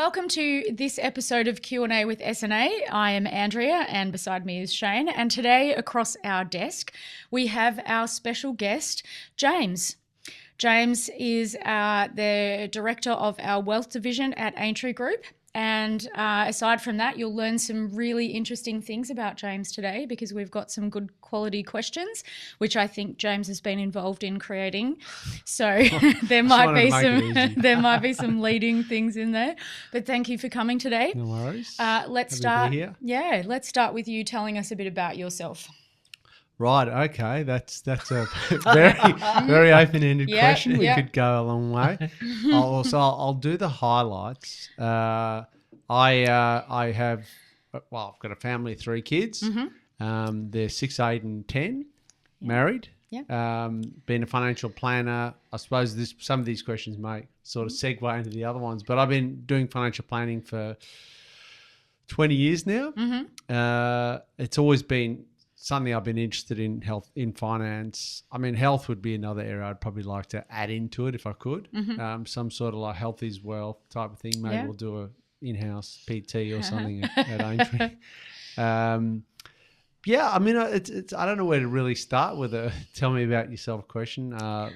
welcome to this episode of Q&A with S&A. I am Andrea and beside me is Shane. And today across our desk, we have our special guest, James. James is the director of our wealth division at Aintree Group. And aside from that, you'll learn some really interesting things about James today because we've got some good quality questions, which I think James has been involved in creating. So there might be some leading things in there. But thank you for coming today. No worries. Let's start with you telling us a bit about yourself. Right. Okay. That's a very open-ended question. We could go a long way. I'll do the highlights. I've got a family of 3 kids. Mm-hmm. They're 6, 8, and 10. Yeah. Married. Yeah. Been a financial planner. I suppose some of these questions may sort of segue into the other ones, but I've been doing financial planning for 20 years now. Mm-hmm. It's always been something I've been interested in, health, in finance. I mean, health would be another area I'd probably like to add into it if I could. Mm-hmm. Some sort of like health is wealth type of thing. Maybe we'll do a in-house PT or something at Aintree. I mean, it's I don't know where to really start with a tell me about yourself question. Late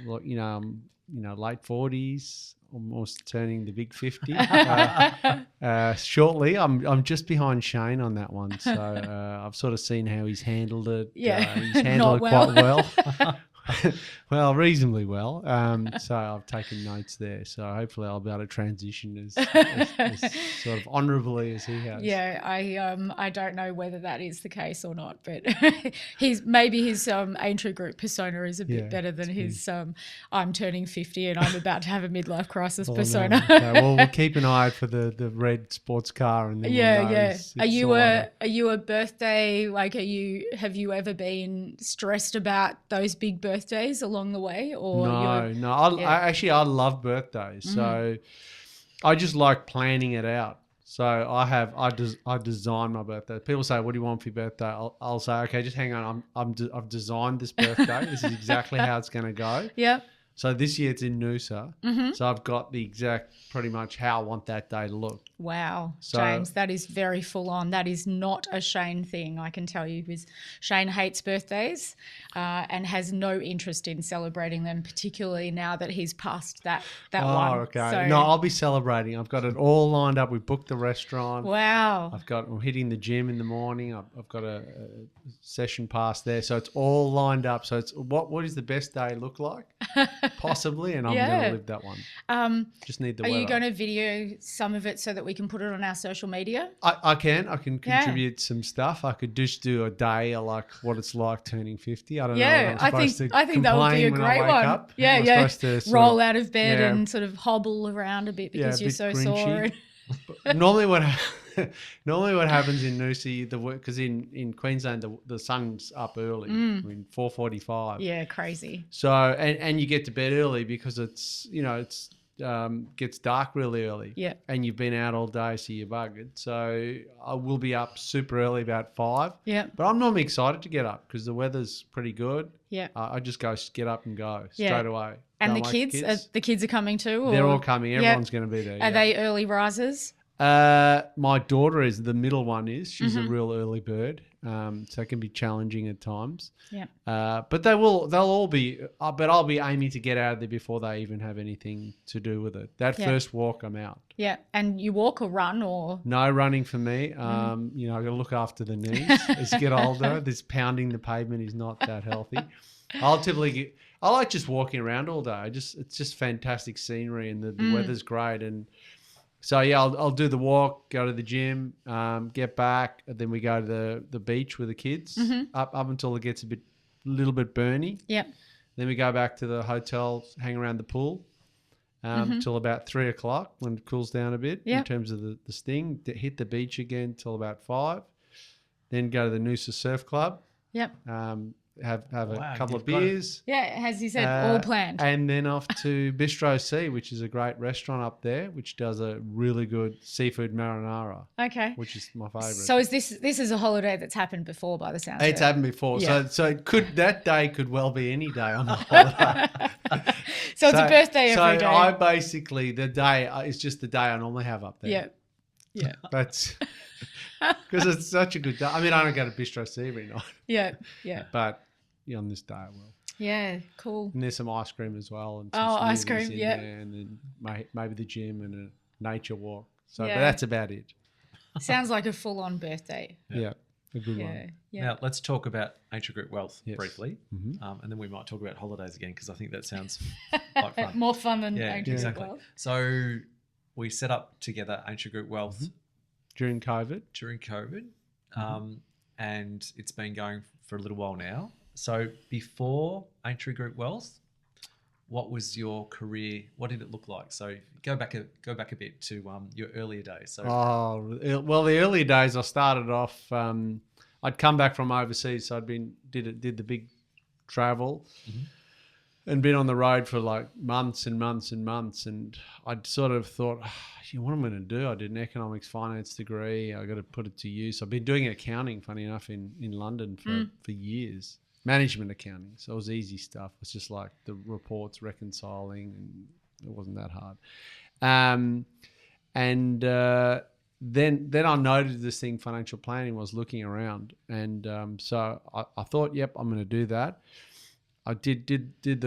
40s. Almost turning the big 50 shortly. I'm just behind Shane on that one, so I've sort of seen how he's handled it. Yeah, he's handled it quite well. Well, reasonably well. So I've taken notes there. So hopefully I'll be able to transition as sort of honourably as he has. Yeah, I don't know whether that is the case or not, but his Aintree Group persona is a bit better than his I'm turning 50 and I'm about to have a midlife crisis persona. No, we'll keep an eye out for the red sports car and then we'll know Are you a birthday, like have you ever been stressed about those big birthdays along the way? Or no. I love birthdays. Mm. So I just like planning it out. So I design my birthday. People say, "What do you want for your birthday?" I'll say, "Okay, just hang on. I've designed this birthday. This is exactly how it's going to go." Yeah. So this year it's in Noosa. Mm-hmm. So I've got the exact pretty much how I want that day to look. Wow, James, that is very full on. That is not a Shane thing, I can tell you, because Shane hates birthdays and has no interest in celebrating them, particularly now that he's past that one. Oh, okay. So, no, I'll be celebrating. I've got it all lined up. We booked the restaurant. Wow. I'm hitting the gym in the morning. I've got a session pass there. So it's all lined up. So it's what does the best day look like? Possibly, and I'm going to live that one. Just need the weather. Are you going to video some of it so that we can put it on our social media? I can contribute some stuff. I could just do a day of like what it's like turning 50. I don't know. I think that would be a great one. Yeah. Roll out of bed and sort of hobble around a bit because you're so sore. Normally what happens in Noosa, because in Queensland the sun's up early, I mean 4:45. Yeah, crazy. So and you get to bed early because it's gets dark really early. Yeah. And you've been out all day, so you're buggered. So I will be up super early, about 5. Yeah. But I'm normally excited to get up because the weather's pretty good. Yeah. I just get up and go straight away. And the kids are coming too? Or? They're all coming. Everyone's going to be there. Are they early risers? My daughter is, the middle one is. She's a real early bird. So it can be challenging at times. Yeah. But they'll all be, but I'll be aiming to get out of there before they even have anything to do with it. That first walk, I'm out. Yeah. And you walk or run or? No running for me. I've got to look after the knees as you get older. This pounding the pavement is not that healthy. I like just walking around all day. It's just fantastic scenery and the weather's great. And so, I'll do the walk, go to the gym, get back, and then we go to the beach with the kids up until it gets a little bit burny. Yep. Then we go back to the hotel, hang around the pool till about 3 o'clock when it cools down a bit in terms of the sting. Hit the beach again till about 5. Then go to the Noosa Surf Club. Yep. Have a couple of beers. As you said, all planned. And then off to Bistro C, which is a great restaurant up there, which does a really good seafood marinara. Okay. Which is my favourite. So is this is a holiday that's happened before by the sounds of it? It's happened before. Yeah. So that day could well be any day on the holiday. So it's a birthday every day. So I basically, the day is just the day I normally have up there. Yeah. Yeah. That's because it's such a good day. I mean, I don't go to Bistro C every night. Yeah. Yeah. But on this day I will. Yeah. Cool. And there's some ice cream as well. And some Ice smoothies cream. in Yeah. there, and then maybe the gym and a nature walk. So, Yeah. but that's about it. Sounds like a full-on birthday. Yeah. A good one. Yeah. Now, let's talk about Aintree Group Wealth Yes. briefly, Mm-hmm. and then we might talk about holidays again because I think that sounds quite fun. More fun than Yeah, Aintree exactly. Wealth. So we set up together Aintree Group Wealth During COVID. during COVID, and it's been going for a little while now. So before Aintree Group Wealth, what was your career? What did it look like? So go back a bit to your earlier days. So Well, the early days I started off. I'd come back from overseas, so did the big travel, and been on the road for like months and months and months. And I'd sort of thought, what am I going to do? I did an economics finance degree. I got to put it to use. I've been doing accounting, funny enough, in London for years. Management accounting, so it was easy stuff. It's just like the reports reconciling, and it wasn't that hard. Then I noted this thing, financial planning. Was looking around, and so I thought, yep, I'm going to do that. I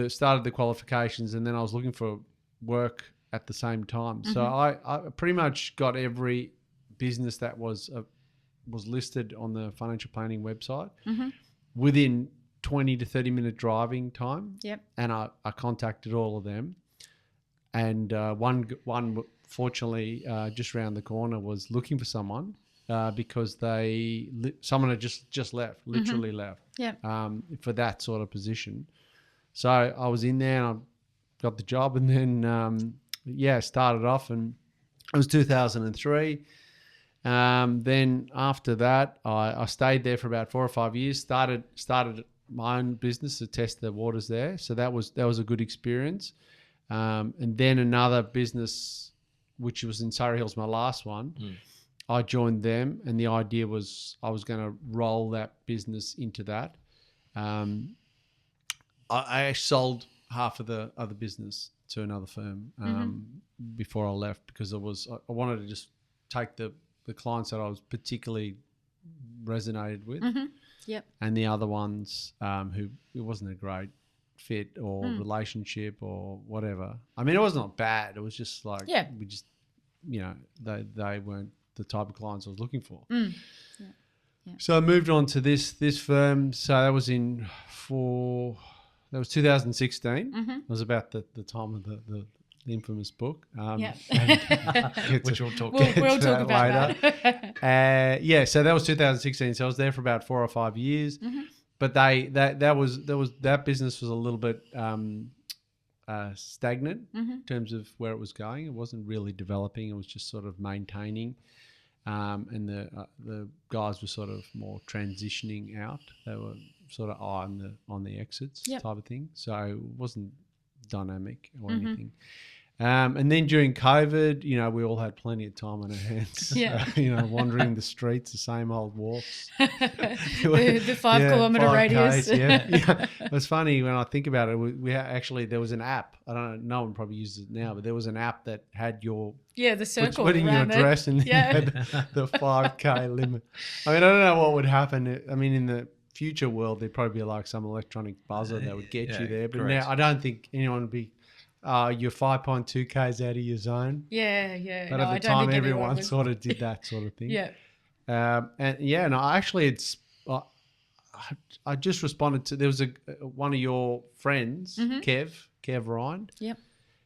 started the qualifications, and then I was looking for work at the same time. So I pretty much got every business that was listed on the financial planning website within 20 to 30 minute driving time. Yep. And I contacted all of them. And one fortunately, just around the corner was looking for someone because someone had just left, literally left. Yep. For that sort of position. So I was in there and I got the job, and then, started off, and it was 2003. Then after that, I stayed there for about 4 or 5 years, started my own business to test the waters there. So that was a good experience. And then another business, which was in Surrey Hills, my last one, I joined them, and the idea was I was going to roll that business into that. I sold half of the other business to another firm before I left, because I wanted to just take the clients that I was particularly resonated with, Yep. and the other ones who it wasn't a great fit or relationship or whatever. I mean, it was not bad. It was just like we just, they weren't the type of clients I was looking for. Yeah. So I moved on to this firm. So that was 2016. It was about the time of the infamous book. which we'll talk We'll talk about later. that. So that was 2016. So I was there for about 4 or 5 years. But that business was a little bit stagnant in terms of where it was going. It wasn't really developing. It was just sort of maintaining. And the guys were sort of more transitioning out. They were sort of on the exits type of thing. So it wasn't dynamic or anything. And then during COVID, we all had plenty of time on our hands. Wandering the streets, the same old walks. the 5 kilometre 5Ks, radius. It was funny when I think about it. There was an app. I don't know. No one probably uses it now, but there was an app that had your the circle. Put in your address and then you had the 5K limit. I mean, I don't know what would happen. I mean, in the future world, there'd probably be like some electronic buzzer that would get you there. But now I don't think anyone would be. You're 5.2 Ks out of your zone. Yeah. But at the time, everyone sort of did that sort of thing. I just responded to, there was one of your friends, Kev Ryan. Yep.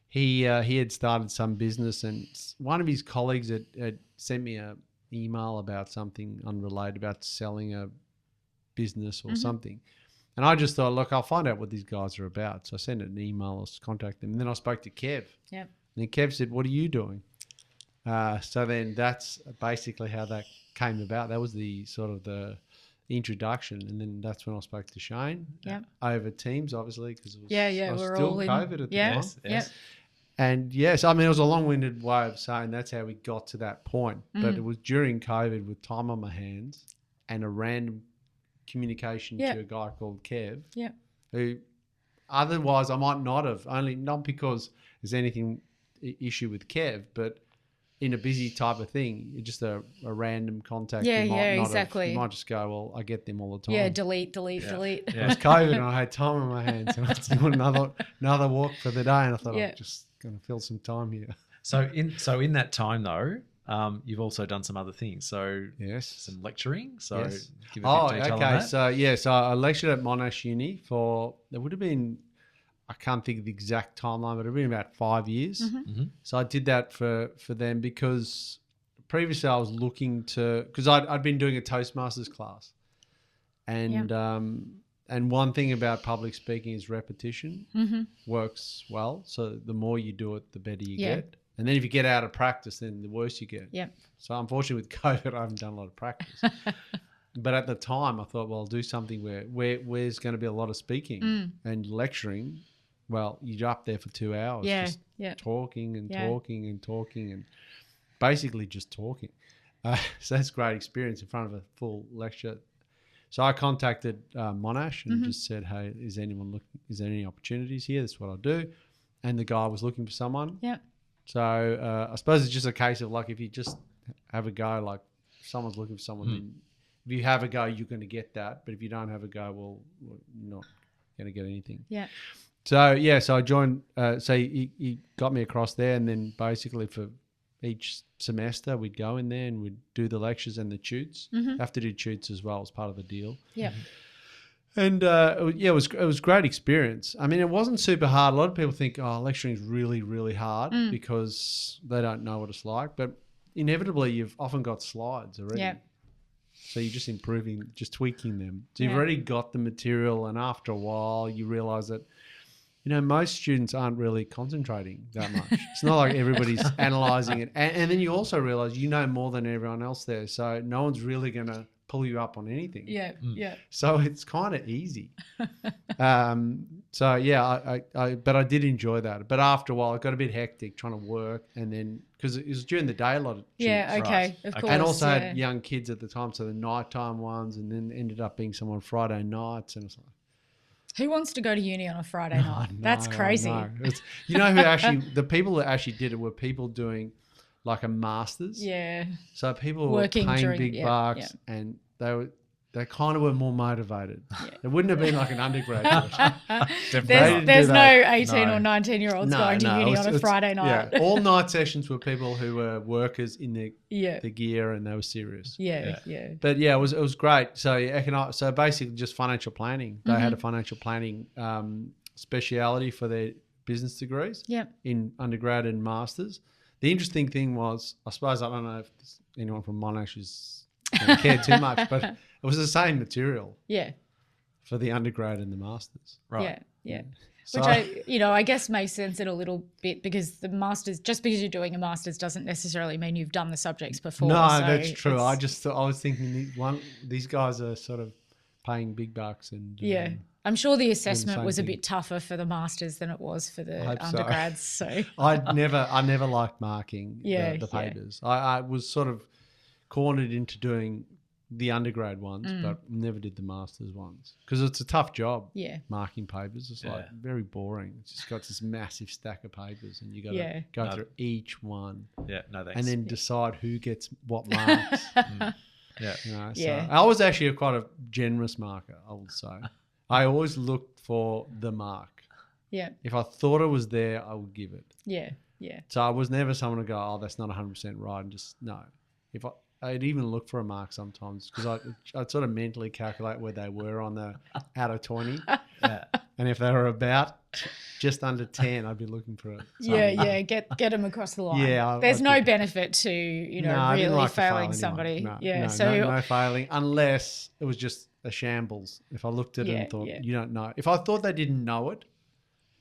He had started some business, and one of his colleagues had sent me an email about something unrelated, about selling a business or something. And I just thought, look, I'll find out what these guys are about. So I sent an email, I contacted them. And then I spoke to Kev. Yep. And then Kev said, what are you doing? So then that's basically how that came about. That was the sort of the introduction. And then that's when I spoke to Shane over Teams, obviously, because it was we're still all COVID at the time. Yes. And yes, I mean, it was a long-winded way of saying that's how we got to that point. But it was during COVID with time on my hands and a random communication to a guy called Kev, who otherwise I might not have, only not because there's anything issue with Kev, but in a busy type of thing, you're just a random contact. Yeah, you might not exactly. You might just go, well, I get them all the time. Yeah, delete. It was COVID and I had time on my hands and I was doing another walk for the day and I thought I'm just going to fill some time here. So in that time though, you've also done some other things. So yes, some lecturing. So yes. give a bit of detail on that. So I lectured at Monash Uni for, it would have been, I can't think of the exact timeline, but it would have been about 5 years. Mm-hmm. So I did that for them because previously I was looking to, because I'd been doing a Toastmasters class. And and one thing about public speaking is repetition works well. So the more you do it, the better you get. And then if you get out of practice, then the worse you get. Yep. So unfortunately with COVID, I haven't done a lot of practice. But at the time I thought, well, I'll do something where there's going to be a lot of speaking and lecturing. Well, you're up there for 2 hours just talking and talking and talking and basically just talking. So that's a great experience in front of a full lecture. So I contacted Monash and just said, hey, is there any opportunities here? That's what I do. And the guy was looking for someone. Yeah. So I suppose it's just a case of like, if you just have a go, like someone's looking for someone, then if you have a go, you're going to get that. But if you don't have a go, well, you're not going to get anything. Yeah. So so I joined. So he got me across there, and then basically for each semester we'd go in there and we'd do the lectures and the tutes. Have to do tutes as well as part of the deal. Yeah. And it was a great experience. I mean, it wasn't super hard. A lot of people think, oh, lecturing is really, really hard because they don't know what it's like. But inevitably, you've often got slides already. Yeah. So you're just improving, just tweaking them. So you've already got the material, and after a while, you realise that, you know, most students aren't really concentrating that much. It's not like everybody's analysing it. And then you also realise you know more than everyone else there. So no one's really going to pull you up on anything. Yeah, yeah. So it's kind of easy. So yeah, but I did enjoy that. But after a while, it got a bit hectic trying to work, and then because it was during the day a lot of yeah, shoots, okay, of course, and also had young kids at the time, so the nighttime ones, and then ended up being some on Friday nights, and it's like, who wants to go to uni on a Friday night? That's crazy. You know who actually, the people that actually did it were people doing like a master's. Yeah. So people working were paying during, big bucks and they kind of were more motivated. Yeah. It wouldn't have been like an undergraduate. There's no 18 or 19-year-olds going to uni on a Friday night. Yeah. All night sessions were people who were workers in the gear, and they were serious. Yeah. But yeah, it was great. So so basically just financial planning. They had a financial planning speciality for their business degrees in undergrad and masters. The interesting thing was, I suppose, I don't know if anyone from Monash is going to care too much, but it was the same material. Yeah. For the undergrad and the masters. Right. Yeah. So, which I guess makes sense in a little bit, because the masters, just because you're doing a masters doesn't necessarily mean you've done the subjects before. No, that's true. I was thinking these guys are sort of paying big bucks and I'm sure the assessment was a bit tougher for the masters than it was for the undergrads. So I never liked marking the papers. I was sort of cornered into doing the undergrad ones, but never did the masters ones because it's a tough job. Yeah, marking papers. It's like very boring. It's just got this massive stack of papers, and you got to go through each one. Yeah, no thanks. And then decide who gets what marks. So I was actually quite a generous marker, I would say. I always looked for the mark. Yeah. If I thought it was there, I would give it. Yeah, yeah. So I was never someone to go, oh, that's not 100% right, and just no. If I'd even look for a mark sometimes because I'd sort of mentally calculate where they were on the out of 20. Yeah. And if they were about just under 10, I'd be looking for it. Get them across the line. Yeah. There's no benefit to, really failing somebody. No failing unless it was just a shambles. If I looked at it and thought, you don't know. If I thought they didn't know it,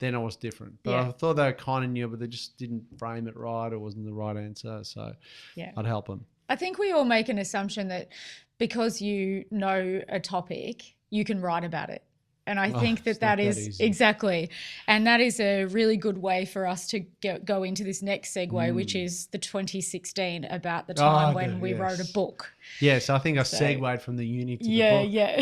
then I was different. But I thought they kind of knew, but they just didn't frame it right or wasn't the right answer. So I'd help them. I think we all make an assumption that because you know a topic, you can write about it. And I think that is exactly. And that is a really good way for us to go into this next segue, which is the 2016, about the time when we wrote a book. Yes, I think I segued from the uni to the book. Yeah.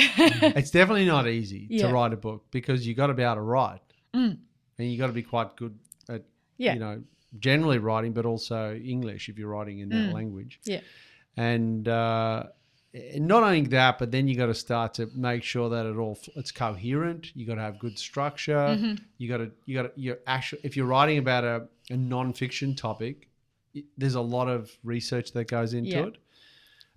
It's definitely not easy to write a book because you got to be able to write and you got to be quite good at, generally writing, but also English if you're writing in that language. Yeah. And not only that, but then you got to start to make sure that it's coherent. You got to have good structure. If you're writing about a non-fiction topic, there's a lot of research that goes into it.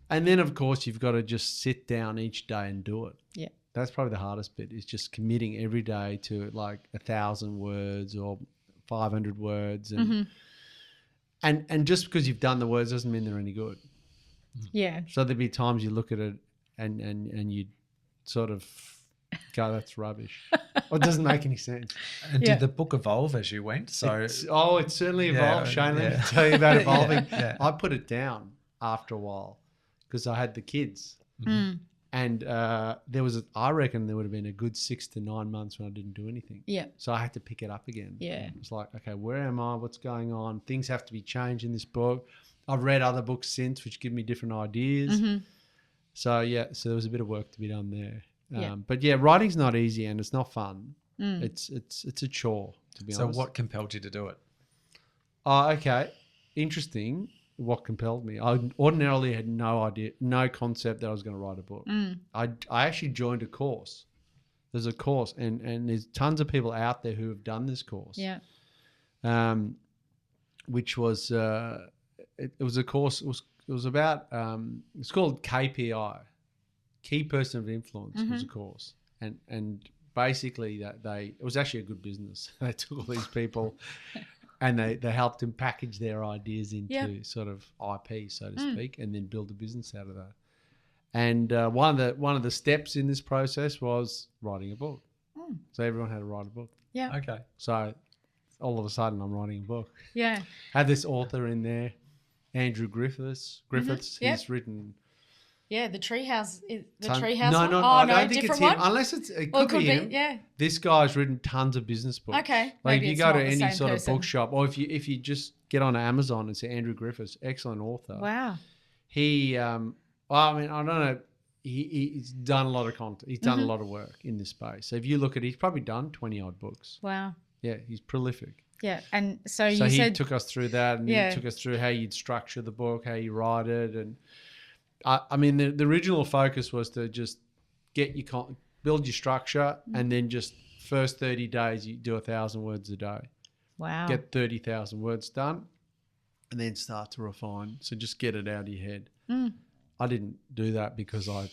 And then, of course, you've got to just sit down each day and do it. Yeah. That's probably the hardest bit, is just committing every day to like 1,000 words or 500 words. And just because you've done the words doesn't mean they're any good. Yeah. So there'd be times you look at it and you sort of go, that's rubbish. Or it doesn't make any sense. And did the book evolve as you went? So it certainly evolved, Shane. Let me tell you about evolving. I put it down after a while because I had the kids. And I reckon there would have been a good 6 to 9 months when I didn't do anything. Yeah. So I had to pick it up again. Yeah. It's like, okay, where am I? What's going on? Things have to be changed in this book. I've read other books since which give me different ideas. So there was a bit of work to be done there. But writing's not easy and it's not fun. It's a chore, to be honest. So what compelled you to do it? Oh, okay. Interesting. What compelled me? I ordinarily had no idea, no concept that I was going to write a book. I actually joined a course. There's a course and there's tons of people out there who have done this course. Yeah. Which was it was a course. It was about it's called KPI, Key Person of Influence. Was a course, and basically it was actually a good business. They took all these people, and they helped them package their ideas into sort of IP, so to speak, and then build a business out of that. And one of the steps in this process was writing a book. So everyone had to write a book. Yeah. Okay. So all of a sudden, I'm writing a book. Yeah. Had this author in there, Andrew Griffiths. He's written. Yeah, the Treehouse. No, one? I don't think different it's one? him. Unless it could be him. Yeah. This guy's written tons of business books. Okay. Like maybe if you it's go not to the any same sort person. of bookshop, or if you just get on Amazon and say Andrew Griffiths, excellent author. Wow. He, I don't know. He's done a lot of content. He's done a lot of work in this space. So if you look at, he's probably done 20 odd books. Wow. Yeah, he's prolific. Yeah, and so you he said took us through that, and he took us through how you'd structure the book, how you write it, and the original focus was to just build your structure, and then just first 30 days you do 1,000 words a day. Wow. Get 30,000 words done, and then start to refine. So just get it out of your head. I didn't do that because I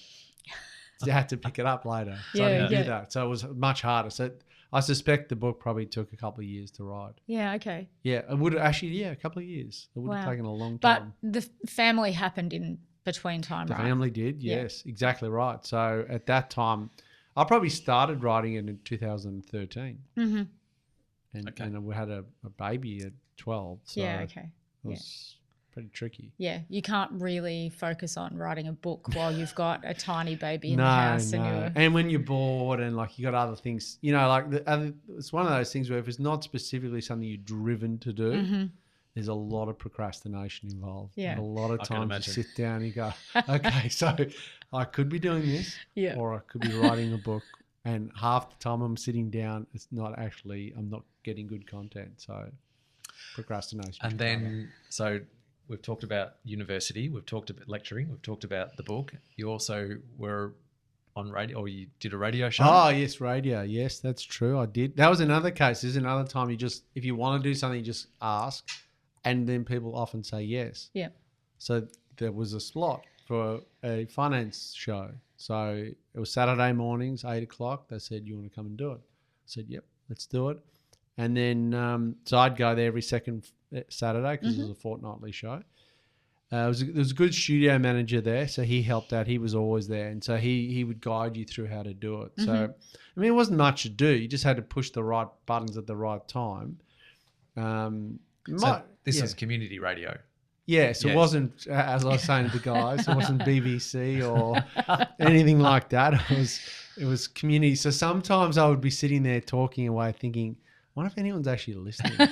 had to pick it up later. So I didn't do that. So it was much harder. So I suspect the book probably took a couple of years to write. Yeah, okay. Yeah, it would actually, a couple of years. It would have taken a long But time. the family happened in between time, The right? family did, yes, exactly right. So at that time, I probably started writing it in 2013. And we had a baby at 12. So it was pretty tricky. Yeah, you can't really focus on writing a book while you've got a tiny baby in the house. And when you're bored and like you got other things, it's one of those things where if it's not specifically something you're driven to do, there's a lot of procrastination involved. Yeah. A lot of times you sit down and you go, okay, so I could be doing this or I could be writing a book, and half the time I'm sitting down, I'm not getting good content. So procrastination. And then, so we've talked about university, we've talked about lecturing, we've talked about the book. You also were on radio, or you did a radio show? Oh, yes, radio. Yes, that's true. I did. That was another case. There's another time if you want to do something, you just ask, and then people often say yes. Yeah. So there was a slot for a finance show. So it was Saturday mornings, 8 o'clock. They said, you want to come and do it? I said, yep, let's do it. And then, so I'd go there every second Saturday because it was a fortnightly show. There was a good studio manager there, so he helped out. He was always there, and so he would guide you through how to do it. So, it wasn't much to do. You just had to push the right buttons at the right time. So this is community radio. Yes, it wasn't, as I was saying to the guys, it wasn't BBC or anything like that. It was community. So sometimes I would be sitting there talking away thinking, I wonder if anyone's actually listening.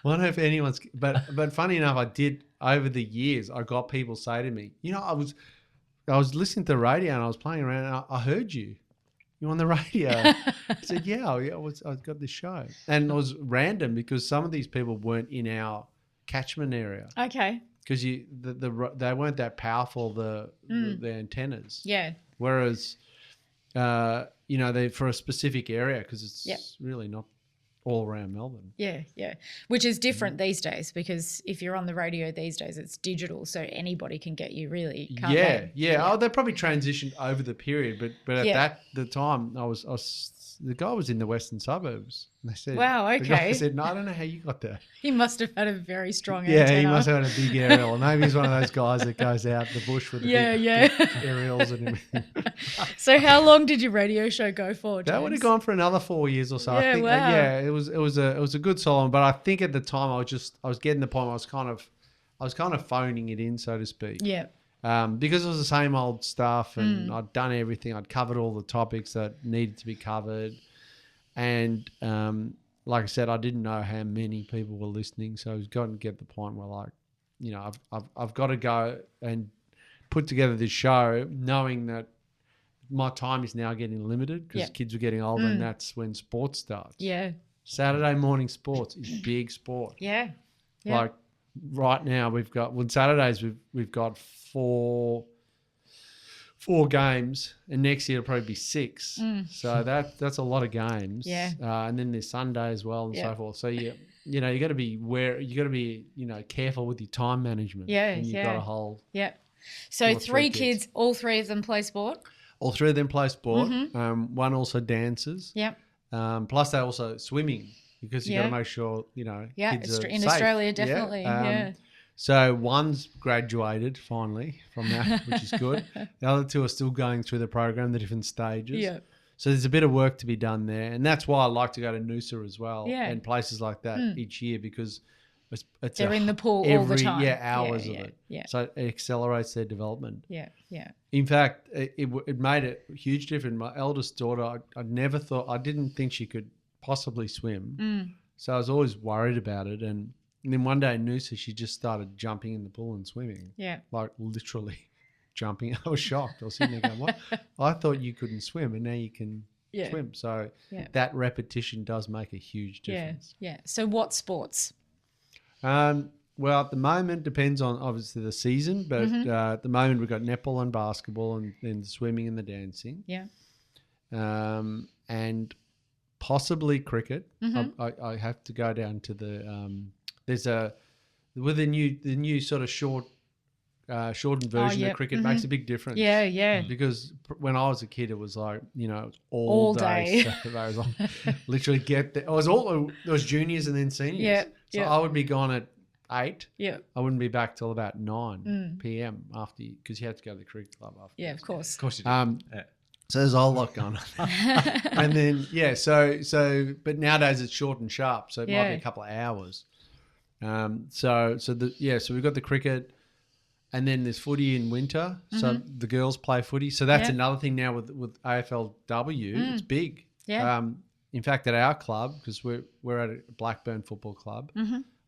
Wonder if anyone's, but funny enough, I did over the years. I got people say to me, I was listening to the radio and I was playing around and I heard you. you on the radio? I said, yeah, I've got this show. And it was random because some of these people weren't in our catchment area. Okay. Because they weren't that powerful, the antennas. Yeah. Whereas, they for a specific area because it's really not all around Melbourne. Yeah, yeah. Which is different these days because if you're on the radio these days, it's digital, so anybody can get you really, can't they? Yeah. Oh, they probably transitioned over the period, but at the time, I was the guy was in the western suburbs. And they said, wow, okay. The guy said, no, I don't know how you got there. He must have had a very strong antenna. Yeah, he must have had a big aerial. Or maybe he's one of those guys that goes out the bush with the big aerials and everything. So how long did your radio show go for, James? That would have gone for another 4 years or so. Yeah, I think, wow. it was a good solid, but I think at the time I was getting the point. I was kind of phoning it in, so to speak. Yeah. Because it was the same old stuff, and I'd done everything. I'd covered all the topics that needed to be covered, and like I said, I didn't know how many people were listening, so I was going to get the point where, I've got to go and put together this show, knowing that my time is now getting limited because kids are getting older, and that's when sports starts. Yeah. Saturday morning sports is big sport. Yeah. Like right now, Saturdays we've got four games, and next year it'll probably be 6. So that's a lot of games. Yeah. And then there's Sunday as well, and so forth. So you got to be careful with your time management. Yeah. And you've got a whole. Yeah. So 3 kids, all 3 of them play sport. All 3 of them play sport. One also dances. Yep. Plus they also swimming because you got to make sure kids are in safe. Australia definitely. Yeah. So one's graduated finally from that, which is good. The other 2 are still going through the program, the different stages. Yeah. So there's a bit of work to be done there, and that's why I like to go to Noosa as well and places like that each year because it's they're in the pool all the time. Hours of it. Yeah. So it accelerates their development. Yeah, yeah. In fact, it made a huge difference. My eldest daughter, I didn't think she could possibly swim. So I was always worried about it. And then one day in Noosa, she just started jumping in the pool and swimming. Yeah. Like literally jumping. I was shocked. I was sitting there going, what? I thought you couldn't swim and now you can swim. So that repetition does make a huge difference. Yeah. So what sports? Well, at the moment, depends on obviously the season, but at the moment we've got netball and basketball and then the swimming and the dancing. Yeah. And possibly cricket. I have to go down to the with the new sort of shortened version of cricket makes a big difference. Yeah, yeah. Because when I was a kid, it was like all day. So I was literally it was juniors and then seniors. Yeah. So I would be gone at 8. Yeah. I wouldn't be back till about 9 p.m. after because you had to go to the cricket club after. Yeah, of course. Of course you do. So there's a whole lot going on. And then but nowadays it's short and sharp, so it might be a couple of hours. So we've got the cricket. And then there's footy in winter, so the girls play footy. So that's another thing now with AFLW. It's big. Yeah. In fact, at our club, because we're at a Blackburn Football Club,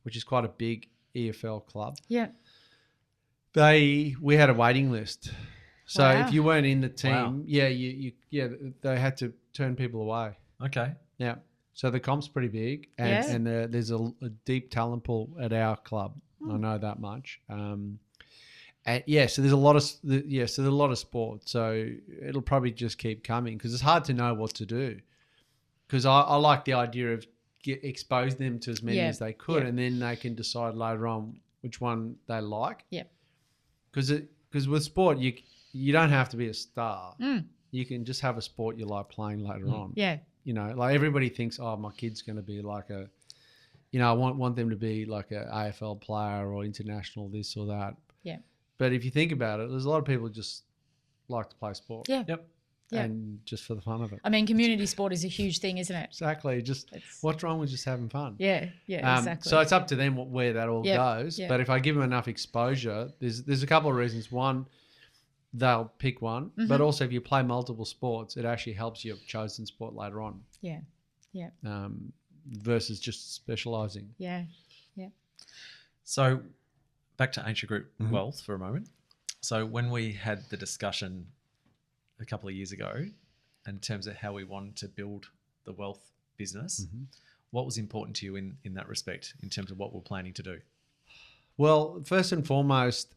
which is quite a big EFL club. Yeah. We had a waiting list, so if you weren't in the team, they had to turn people away. Okay. Yeah. So the comp's pretty big, and there's a deep talent pool at our club. I know that much. So there's a lot of sport. So it'll probably just keep coming because it's hard to know what to do. Because I like the idea of expose them to as many as they could, and then they can decide later on which one they like. Yeah. Because with sport, you don't have to be a star. You can just have a sport you like playing later on. Yeah. Like everybody thinks, oh, my kid's going to be like a, I want them to be like a AFL player or international this or that. Yeah. But if you think about it, there's a lot of people just like to play sport. Yeah. Yep. Yeah. And just for the fun of it. I mean, community sport is a huge thing, isn't it? Exactly. What's wrong with just having fun? Yeah. Yeah. Exactly. So it's up to them where that all goes. Yep. But if I give them enough exposure, there's a couple of reasons. One, they'll pick one. But also, if you play multiple sports, it actually helps your chosen sport later on. Yeah. Yeah. Versus just specialising. Yeah. Yeah. So back to Aintree Group Wealth for a moment. So when we had the discussion a couple of years ago, in terms of how we wanted to build the wealth business. What was important to you in that respect, in terms of what we're planning to do? Well, first and foremost,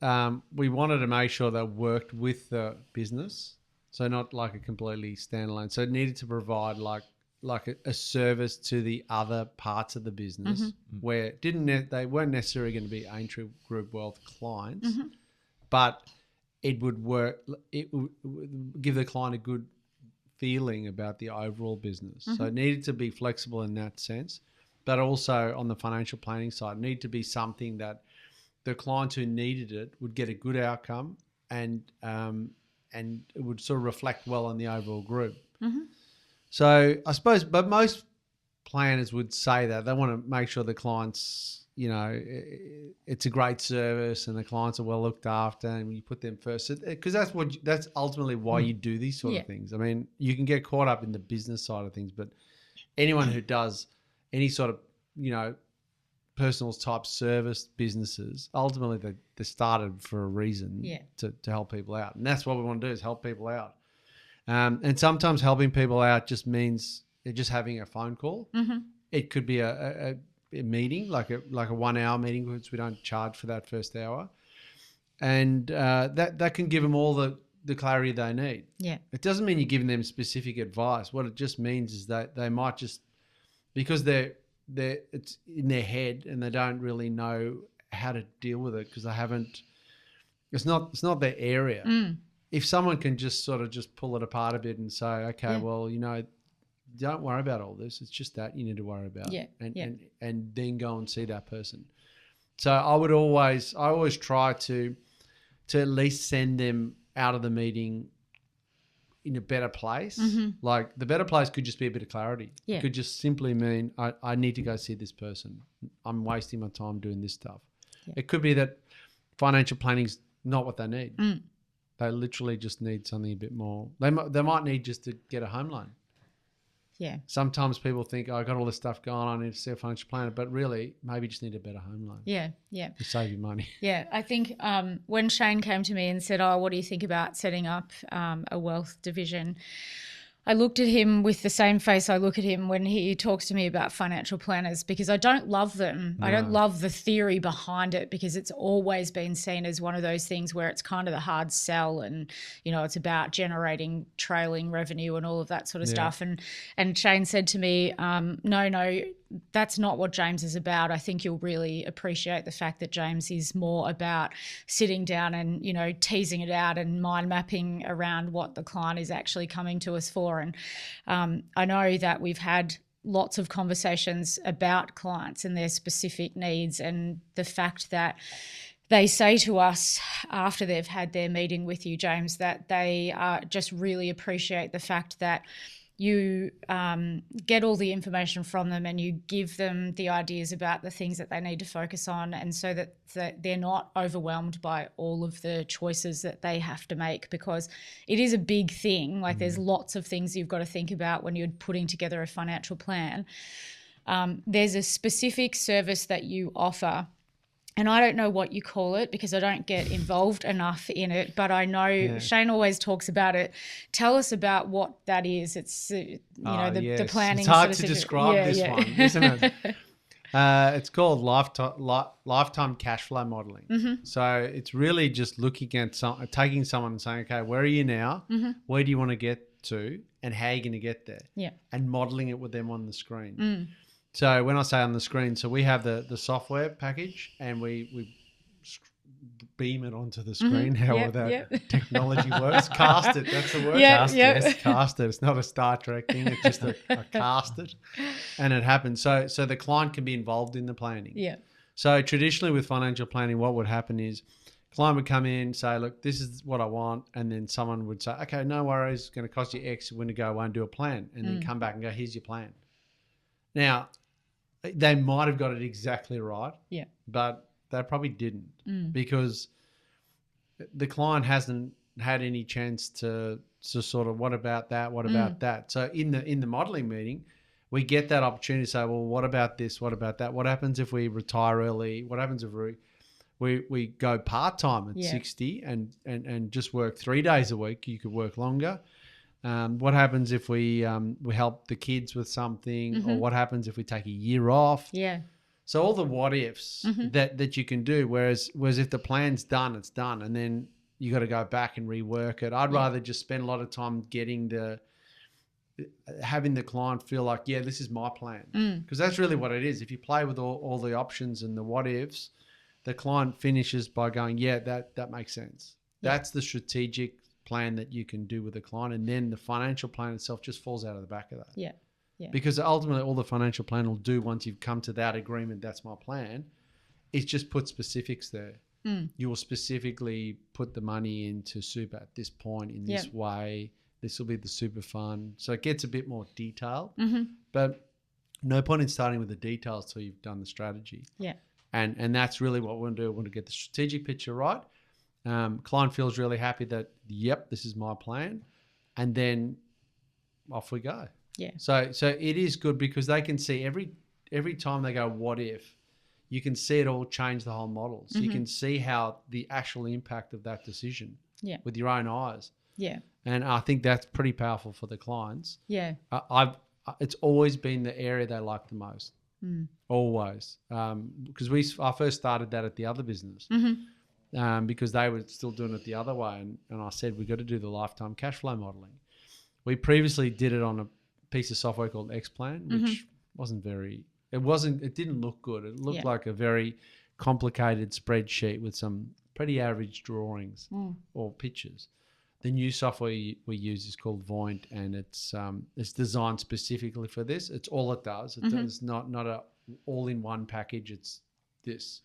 we wanted to make sure that it worked with the business, so not like a completely standalone. So it needed to provide like a service to the other parts of the business where they weren't necessarily going to be Aintree Group Wealth clients, but it would work. It would give the client a good feeling about the overall business. So it needed to be flexible in that sense, but also on the financial planning side, it needed to be something that the clients who needed it would get a good outcome, and it would sort of reflect well on the overall group. So I suppose, but most planners would say that they want to make sure the clients, it's a great service and the clients are well looked after, and you put them first, because that's ultimately why you do these sort of things. I mean, you can get caught up in the business side of things, but anyone who does any sort of, personal type service businesses, ultimately they started for a reason to help people out. And that's what we want to do, is help people out. And sometimes helping people out just means just having a phone call. It could be a meeting, like a 1 hour meeting, which we don't charge for that first hour. And that can give them all the clarity they need. Yeah. It doesn't mean you're giving them specific advice. What it just means is that they might just, because it's in their head and they don't really know how to deal with it because it's not their area. If someone can just sort of just pull it apart a bit and say, okay, well, don't worry about all this. It's just that you need to worry about. And then go and see that person. So I always try to at least send them out of the meeting in a better place. Like the better place could just be a bit of clarity. It could just simply mean I need to go see this person. I'm wasting my time doing this stuff. It could be that financial planning's not what they need. They literally just need something a bit more. They might need just to get a home loan. Yeah. Sometimes people think, I got all this stuff going on, I need to see a financial planner, but really maybe just need a better home loan. Yeah. To save you money. Yeah. I think when Shane came to me and said, what do you think about setting up a wealth division? I looked at him with the same face I look at him when he talks to me about financial planners, because I don't love them. No. I don't love the theory behind it, because it's always been seen as one of those things where it's kind of the hard sell and, it's about generating trailing revenue and all of that sort of stuff. And Shane said to me, no, that's not what James is about. I think you'll really appreciate the fact that James is more about sitting down and, teasing it out and mind mapping around what the client is actually coming to us for. And I know that we've had lots of conversations about clients and their specific needs, and the fact that they say to us after they've had their meeting with you, James, that they just really appreciate the fact that you get all the information from them and you give them the ideas about the things that they need to focus on, and so that they're not overwhelmed by all of the choices that they have to make, because it is a big thing. Like there's lots of things you've got to think about when you're putting together a financial plan. There's a specific service that you offer, and I don't know what you call it because I don't get involved enough in it, but I know Shane always talks about it. Tell us about what that is. It's, the planning. It's hard to describe this one, isn't it? It's called lifetime cash flow modeling. So it's really just looking at taking someone and saying, okay, where are you now? Where do you want to get to? And how are you going to get there? Yeah. And modeling it with them on the screen. So when I say on the screen, so we have the software package and we beam it onto the screen, however that technology works. Cast it, that's the word. Cast it. It's not a Star Trek thing, it's just a cast it. And it happens. So the client can be involved in the planning. Yeah. So traditionally with financial planning, what would happen is client would come in, say, look, this is what I want. And then someone would say, okay, no worries, it's going to cost you X. We're going to go away and do a plan. And then come back and go, here's your plan. Now, they might have got it exactly right, but they probably didn't because the client hasn't had any chance to sort of, what about that? What about that? So in the modelling meeting, we get that opportunity to say, well, what about this? What about that? What happens if we retire early? What happens if we go part-time at 60 and just work 3 days a week? You could work longer. What happens if we help the kids with something, or what happens if we take a year off? Yeah. So all the what ifs that you can do. Whereas if the plan's done, it's done, and then you got to go back and rework it. I'd rather just spend a lot of time having the client feel like, yeah, this is my plan, because that's really what it is. If you play with all the options and the what ifs, the client finishes by going, yeah, that makes sense. Yeah. That's the strategic plan that you can do with the client, and then the financial plan itself just falls out of the back of that. Yeah. Yeah. Because ultimately all the financial plan will do once you've come to that agreement, that's my plan, is just put specifics there. You will specifically put the money into super at this point in this way. This will be the super fund. So it gets a bit more detailed, but no point in starting with the details till you've done the strategy. Yeah. And that's really what we want to do. We want to get the strategic picture right. Client feels really happy that, yep, this is my plan. And then off we go. Yeah. So it is good because they can see every time they go, what if? You can see it all change the whole model. So you can see how the actual impact of that decision with your own eyes. Yeah. And I think that's pretty powerful for the clients. Yeah. It's always been the area they like the most. Always. Because I first started that at the other business because they were still doing it the other way. And I said, we've got to do the lifetime cash flow modelling. We previously did it on a piece of software called Xplan, which it didn't look good. It looked like a very complicated spreadsheet with some pretty average drawings or pictures. The new software we use is called Voint, and it's designed specifically for this. It's all it does. It's not a all-in-one package. It's this,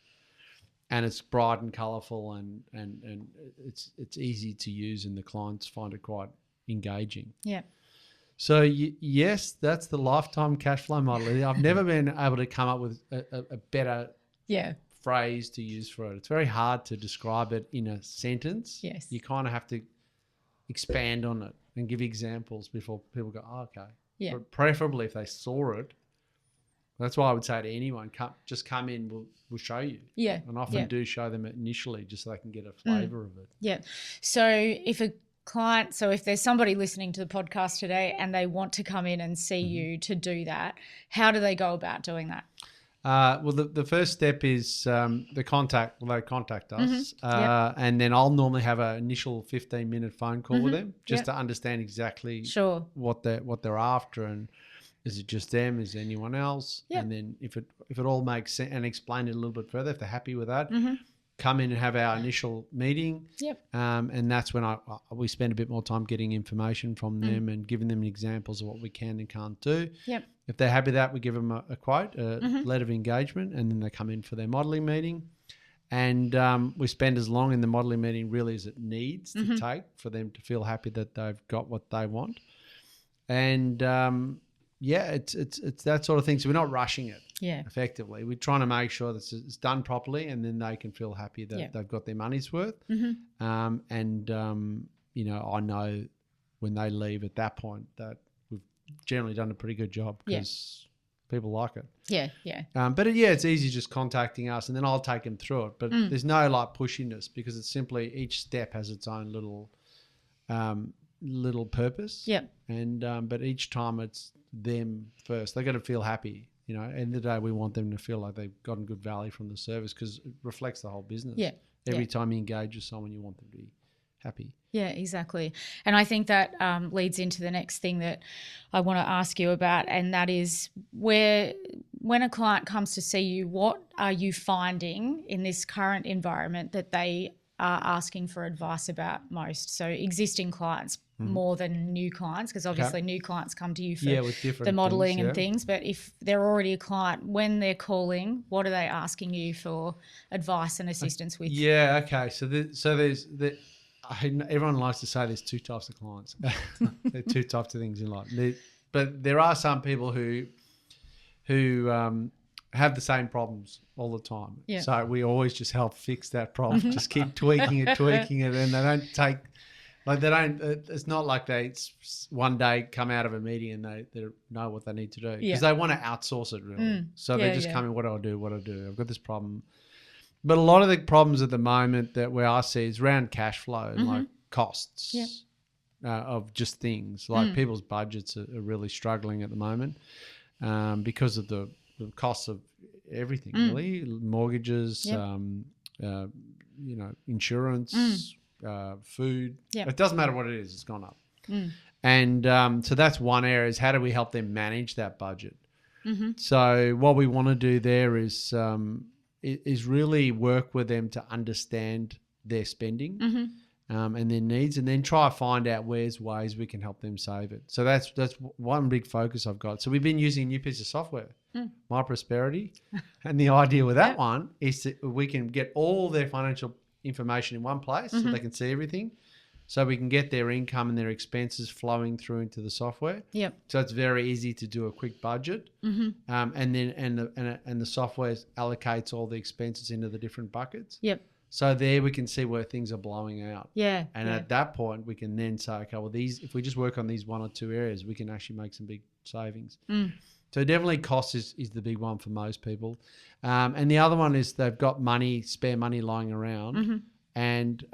and it's bright and colourful, and it's easy to use, and the clients find it quite engaging. Yeah. So yes, that's the lifetime cash flow model. I've never been able to come up with a better phrase to use for it. It's very hard to describe it in a sentence. Yes. You kind of have to expand on it and give examples before people go, oh, okay. Yeah. But preferably if they saw it, that's why I would say to anyone, just come in, we'll show you. Yeah. And often do show them initially just so they can get a flavour of it. Yeah. So if there's somebody listening to the podcast today and they want to come in and see you to do that, how do they go about doing that? Well, the first step is they contact us, and then I'll normally have an initial 15-minute phone call with them just to understand exactly what they're after, and is it just them? Is there anyone else? And then if it all makes sense, and explain it a little bit further if they're happy with that. Come in and have our initial meeting. Yep. And that's when we spend a bit more time getting information from them and giving them examples of what we can and can't do. Yep. If they're happy with that, we give them a quote, a letter of engagement, and then they come in for their modelling meeting. And we spend as long in the modelling meeting really as it needs to take for them to feel happy that they've got what they want. And it's that sort of thing. So we're not rushing it. Yeah. Effectively, we're trying to make sure that it's done properly, and then they can feel happy that they've got their money's worth. I know when they leave at that point that we've generally done a pretty good job because people like it. Yeah, yeah. But it's easy just contacting us, and then I'll take them through it. But there's no pushiness because it's simply each step has its own little purpose. Yeah. And but each time it's them first. They got to feel happy. End of the day, we want them to feel like they've gotten good value from the service because it reflects the whole business. Yeah. Every time you engage with someone, you want them to be happy. Yeah, exactly. And I think that leads into the next thing that I want to ask you about, and that is when a client comes to see you, what are you finding in this current environment that they are asking for advice about most? So existing clients more than new clients, because obviously new clients come to you for the modelling and things. But if they're already a client, when they're calling, what are they asking you for advice and assistance with? Yeah, okay. So there's everyone likes to say there's two types of clients. There are two types of things in life. But there are some people who have the same problems all the time. Yeah. So we always just help fix that problem. Just keep tweaking it, and they don't take it's not like they one day come out of a meeting and they know what they need to do because they want to outsource it really. So they just come in, what do I do? I've got this problem. But a lot of the problems at the moment where I see is around cash flow and like costs. Yeah. of just things. Like people's budgets are really struggling at the moment because of the costs of everything, really. Mortgages, insurance, food. Yep. It doesn't matter what it is, it's gone up. And so that's one area, is how do we help them manage that budget? So what we want to do there is really work with them to understand their spending and their needs, and then try to find out ways we can help them save it. So that's one big focus I've got. So we've been using a new piece of software, My Prosperity, and the idea with that one is that we can get all their financial information in one place so they can see everything. So we can get their income and their expenses flowing through into the software. Yep. So it's very easy to do a quick budget, and the software allocates all the expenses into the different buckets. Yep. So there we can see where things are blowing out. Yeah. And at that point, we can then say, okay, well, if we just work on these one or two areas, we can actually make some big savings. So definitely cost is the big one for most people. And the other one is they've got spare money lying around, and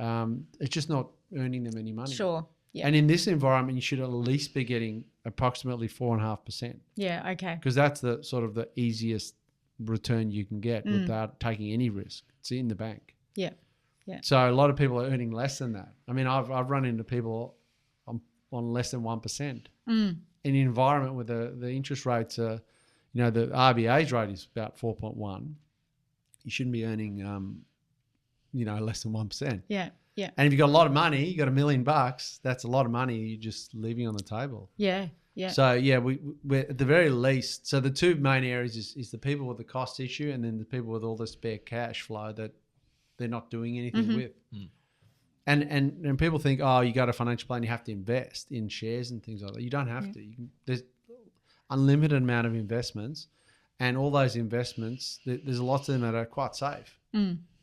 it's just not earning them any money. Sure. Yeah. And in this environment, you should at least be getting approximately 4.5%. Yeah. Okay. Because that's the sort of the easiest return you can get without taking any risk. It's in the bank. Yeah. Yeah. So a lot of people are earning less than that. I mean, I've run into people on less than 1%. In an environment where the interest rates are, the RBA's rate is about 4.1. You shouldn't be earning, less than 1%. Yeah. Yeah. And if you've got a lot of money, you got $1 million, that's a lot of money you're just leaving on the table. Yeah. Yeah. So we're at the very least. So the two main areas is the people with the cost issue, and then the people with all the spare cash flow that they're not doing anything with. And people think, you got a financial plan, you have to invest in shares and things like that. You don't have to. There's unlimited amount of investments, and all those investments, there's lots of them that are quite safe.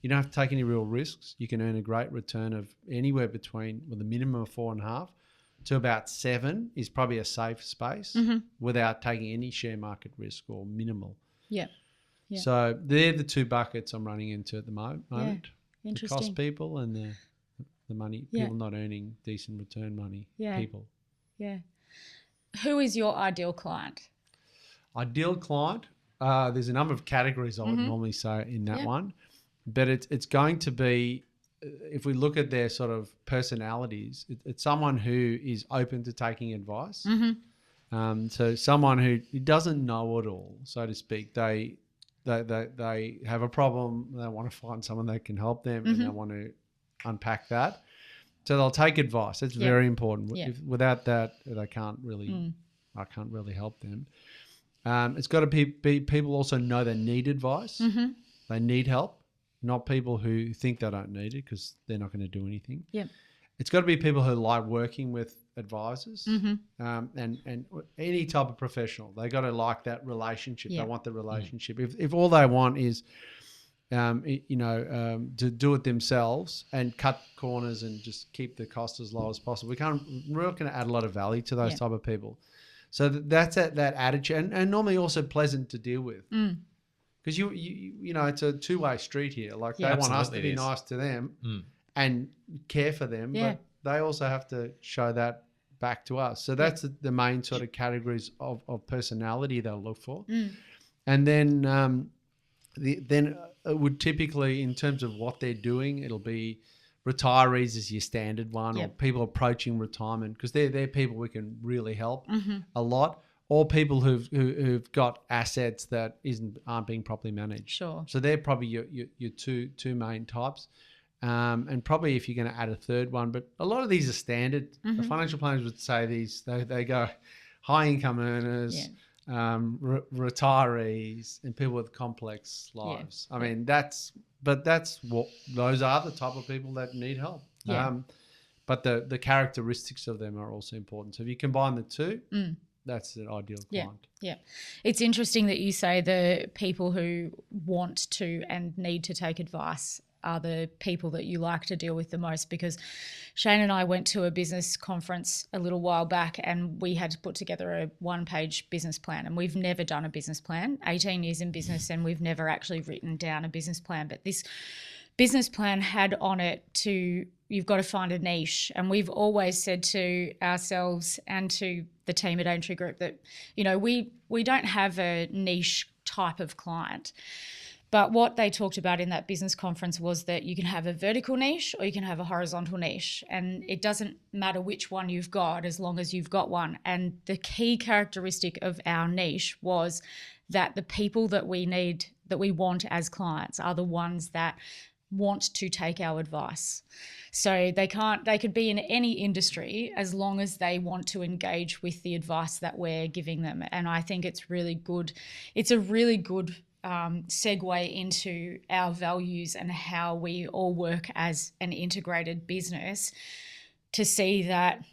You don't have to take any real risks. You can earn a great return of anywhere between, with a minimum of 4.5 to about 7 is probably a safe space without taking any share market risk or minimal. Yeah. Yeah. So they're the two buckets I'm running into at the moment. Yeah. The cost people and the money, people not earning decent return money people. Yeah. Who is your ideal client? Ideal client, there's a number of categories I would normally say in that one. But it's going to be, if we look at their sort of personalities, it's someone who is open to taking advice. So someone who doesn't know it all, so to speak. They have a problem. They want to find someone that can help them, and they want to unpack that. So they'll take advice. It's very important. Without that, they can't really. I can't really help them. It's got to be people also know they need advice. They need help. Not people who think they don't need it because they're not going to do anything. Yeah, it's got to be people who like working with advisors and any type of professional. They got to like that relationship. They want the relationship. If all they want is, to do it themselves and cut corners and just keep the cost as low as possible, we're not going to add a lot of value to those type of people. So that's that attitude, and normally also pleasant to deal with. Because it's a two-way street here. Like they want us to be nice to them and care for them, but they also have to show that back to us. So that's the main sort of categories of personality they'll look for. And then it would typically, in terms of what they're doing, it'll be retirees is your standard one, or people approaching retirement, because they're people we can really help a lot. Or people who've got assets that aren't being properly managed. Sure. So they're probably your two main types, and probably if you're going to add a third one, but a lot of these are standard. The financial planners would say these. They go high income earners, retirees, and people with complex lives. I mean those are the type of people that need help. But the characteristics of them are also important. So if you combine the two. That's an ideal client. Yeah. It's interesting that you say the people who want to and need to take advice are the people that you like to deal with the most, because Shane and I went to a business conference a little while back and we had to put together a one-page business plan, and we've never done a business plan, 18 years in business, and we've never actually written down a business plan. But this business plan had on it you've got to find a niche. And we've always said to ourselves and to the team at Aintree Group that, we don't have a niche type of client. But what they talked about in that business conference was that you can have a vertical niche or you can have a horizontal niche. And it doesn't matter which one you've got as long as you've got one. And the key characteristic of our niche was that the people that we want as clients are the ones that want to take our advice. So they could be in any industry as long as they want to engage with the advice that we're giving them. And I think it's really good. It's a really good segue into our values and how we all work as an integrated business, to see that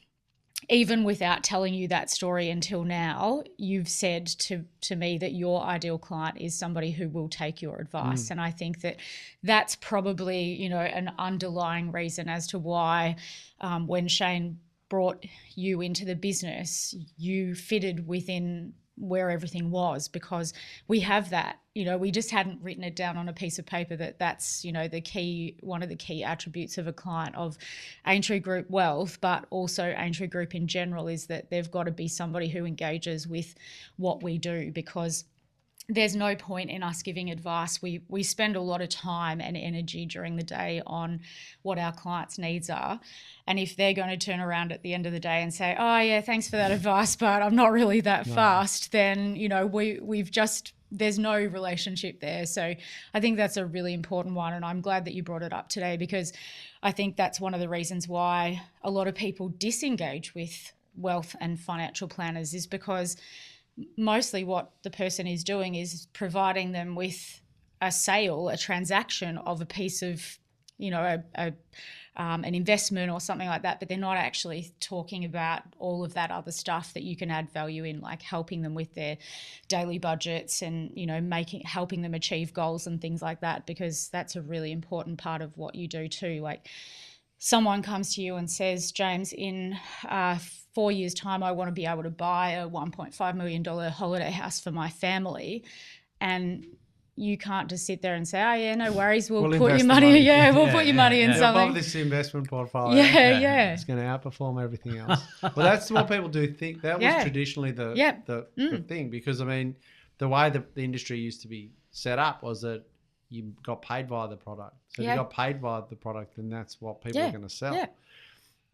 even without telling you that story until now, you've said to me that your ideal client is somebody who will take your advice. And I think that that's probably, an underlying reason as to why when Shane brought you into the business, you fitted within where everything was, because we have that. We just hadn't written it down on a piece of paper that's one of the key attributes of a client of Aintree Group Wealth, but also Aintree Group in general, is that they've got to be somebody who engages with what we do, because there's no point in us giving advice. We spend a lot of time and energy during the day on what our clients' needs are. And if they're going to turn around at the end of the day and say, oh, yeah, thanks for that advice, but I'm not really that fast, then, there's no relationship there. So I think that's a really important one. And I'm glad that you brought it up today, because I think that's one of the reasons why a lot of people disengage with wealth and financial planners, is because mostly what the person is doing is providing them with a sale, a transaction of a piece of, an investment or something like that, but they're not actually talking about all of that other stuff that you can add value in, like helping them with their daily budgets and, helping them achieve goals and things like that, because that's a really important part of what you do too. Like, someone comes to you and says, James, in 4 years' time, I want to be able to buy a $1.5 million holiday house for my family. And you can't just sit there and say, oh, yeah, no worries, we'll put your money. Yeah, we'll put your money in something. Above this investment portfolio. Yeah. It's going to outperform everything else. Well, that's what people do think. That was traditionally the thing, because, the way the industry used to be set up was that you got paid via the product. So if you got paid via the product, then that's what people are going to sell. Yeah.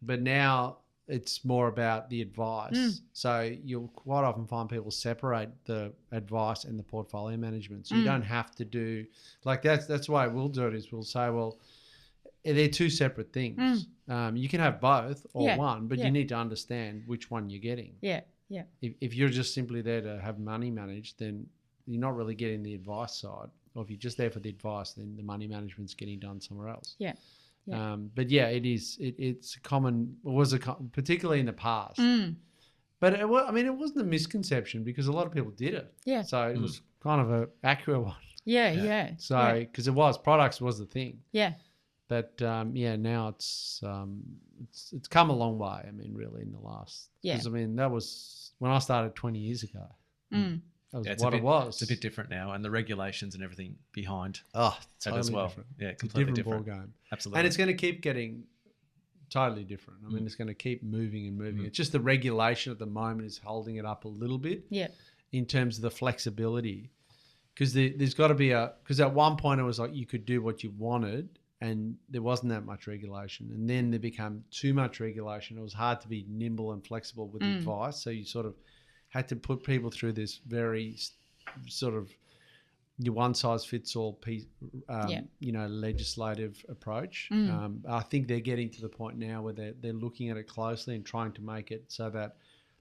But now it's more about the advice. So you'll quite often find people separate the advice and the portfolio management. So you don't have to do, like, that's why we'll do it, is we'll say, well, they're two separate things. You can have both or one, but you need to understand which one you're getting. Yeah. If you're just simply there to have money managed, then you're not really getting the advice side. Or if you're just there for the advice, then the money management's getting done somewhere else. Yeah. But yeah, it's common, particularly in the past. But it wasn't a misconception, because a lot of people did it. Yeah. So it was kind of an accurate one. Yeah. So, because products was the thing. Yeah. But now it's come a long way. Really, in the last. Yeah. Because that was when I started 20 years ago. That was it was. It's a bit different now, and the regulations and everything behind totally as well. Different. Yeah, completely different. Ball game. Absolutely. And it's going to keep getting totally different. It's going to keep moving and moving. It's just the regulation at the moment is holding it up a little bit. Yeah. In terms of the flexibility, because there's got to be because at one point it was like you could do what you wanted, and there wasn't that much regulation, and then there became too much regulation. It was hard to be nimble and flexible with advice, so you sort of had to put people through this very sort of your one-size-fits-all piece, legislative approach. I think they're getting to the point now where they're looking at it closely and trying to make it so that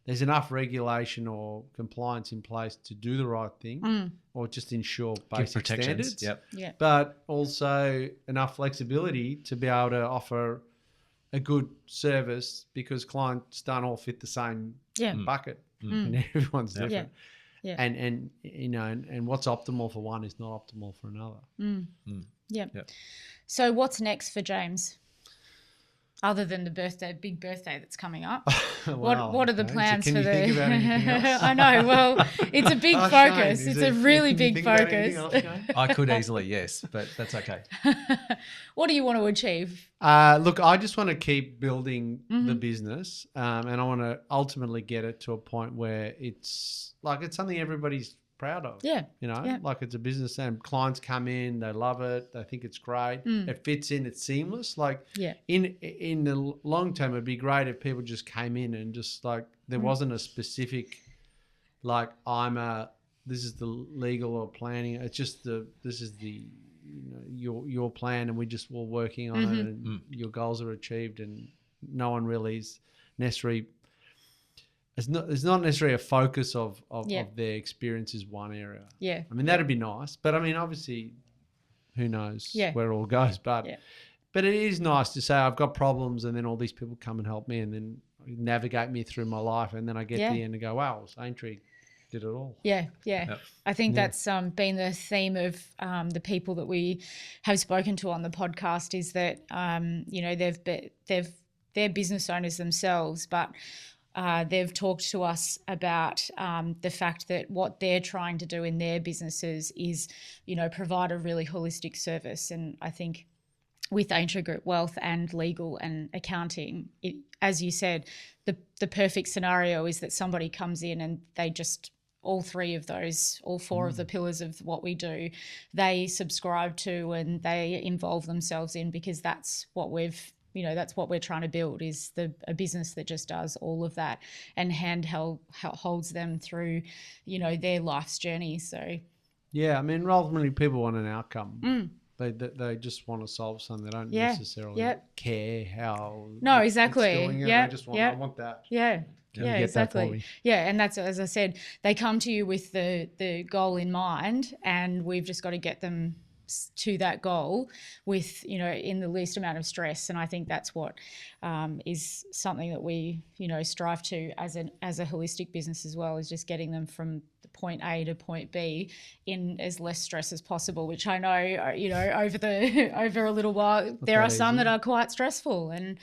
there's enough regulation or compliance in place to do the right thing, or just ensure basic standards. Yep. But also enough flexibility to be able to offer a good service, because clients don't all fit the same bucket. And everyone's different. Yeah. And what's optimal for one is not optimal for another. Yeah. So what's next for James? Other than the big birthday that's coming up. Wow, what are the okay. plans So for can you think about anything else? I know. Well, it's a big Oh, focus. Shane, It's is a it- really can you big think about anything focus. else, Shane? I could easily, yes, but that's okay. What do you want to achieve? Look, I just want to keep building Mm-hmm. the business, and I want to ultimately get it to a point where it's something everybody's proud of. Yeah. Yeah. Like it's a business, and clients come in, they love it, they think it's great, it fits in, it's seamless. Like Yeah. in the long term, it'd be great if people just came in and just like there wasn't a specific like this is the legal or planning. It's just this is the your plan, and we just were working on it, and your goals are achieved, and no one really is necessarily. It's not necessarily a focus of their experience is one area. Yeah. I mean, that'd be nice, but I mean, obviously, who knows where it all goes. But but it is nice to say I've got problems, and then all these people come and help me, and then navigate me through my life, and then I get to the end and go, wow, Aintree did it all. Yeah. Yep. I think that's been the theme of the people that we have spoken to on the podcast is that they're business owners themselves, but they've talked to us about the fact that what they're trying to do in their businesses is, provide a really holistic service. And I think with Aintree Group Wealth and legal and accounting, as you said, the perfect scenario is that somebody comes in and they just all four of the pillars of what we do, they subscribe to and they involve themselves in, because that's what that's what we're trying to build, is a business that just does all of that and holds them through, their life's journey. So, yeah, I mean, ultimately, people want an outcome. They just want to solve something. They don't necessarily care how. No, exactly. It's doing it. They just want. I want that. Yeah. Can you Yeah, get exactly. that for me? Yeah, and that's, as I said, they come to you with the goal in mind, and we've just got to get them to that goal with, in the least amount of stress. And I think that's what is something that we, strive to as a holistic business as well, is just getting them from the point A to point B in as less stress as possible, which I know, over a little while, there are some that are quite stressful, and,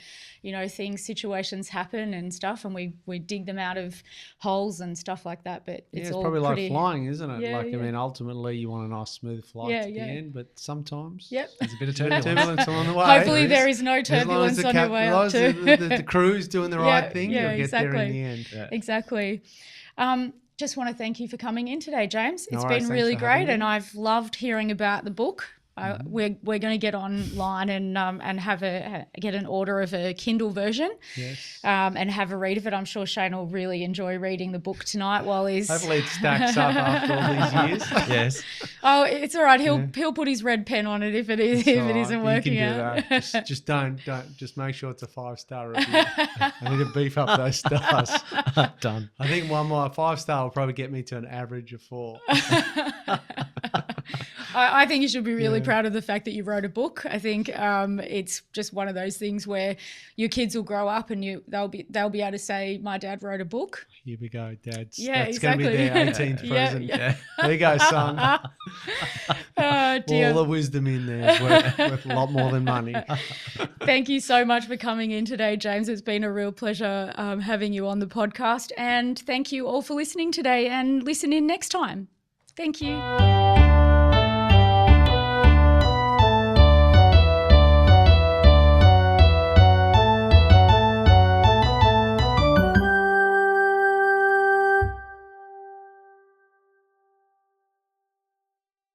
situations happen and stuff, and we dig them out of holes and stuff like that. But it's all probably pretty, like flying, isn't it? Yeah, I mean, ultimately you want a nice smooth flight at the end, but sometimes Yep. There's a bit of turbulence. turbulence along the way. Hopefully there is no turbulence on your way up to. The crew's doing the right thing, you'll get there in the end. Yeah. Exactly. Just want to thank you for coming in today, James. No It's worries, been thanks really for having great, me. and I've loved hearing about the book. We're going to get online and have get an order of a Kindle version, and have a read of it. I'm sure Shane will really enjoy reading the book tonight while he's. Hopefully it stacks up after all these years. Yes. Oh, it's all right. He'll put his red pen on it if it is isn't working you can do out. That. Just don't just make sure it's a 5-star review. I need to beef up those stars. Done. I think one more 5-star will probably get me to an average of 4. I think you should be really proud of the fact that you wrote a book. I think it's just one of those things where your kids will grow up and they'll be able to say, "My dad wrote a book." Here we go, Dads. Yeah, That's exactly. going to be their 18th Yeah, present. yeah. There you go, son. Oh dear. All the wisdom in there is worth a lot more than money. Thank you so much for coming in today, James. It's been a real pleasure having you on the podcast, and thank you all for listening today, and listen in next time. Thank you.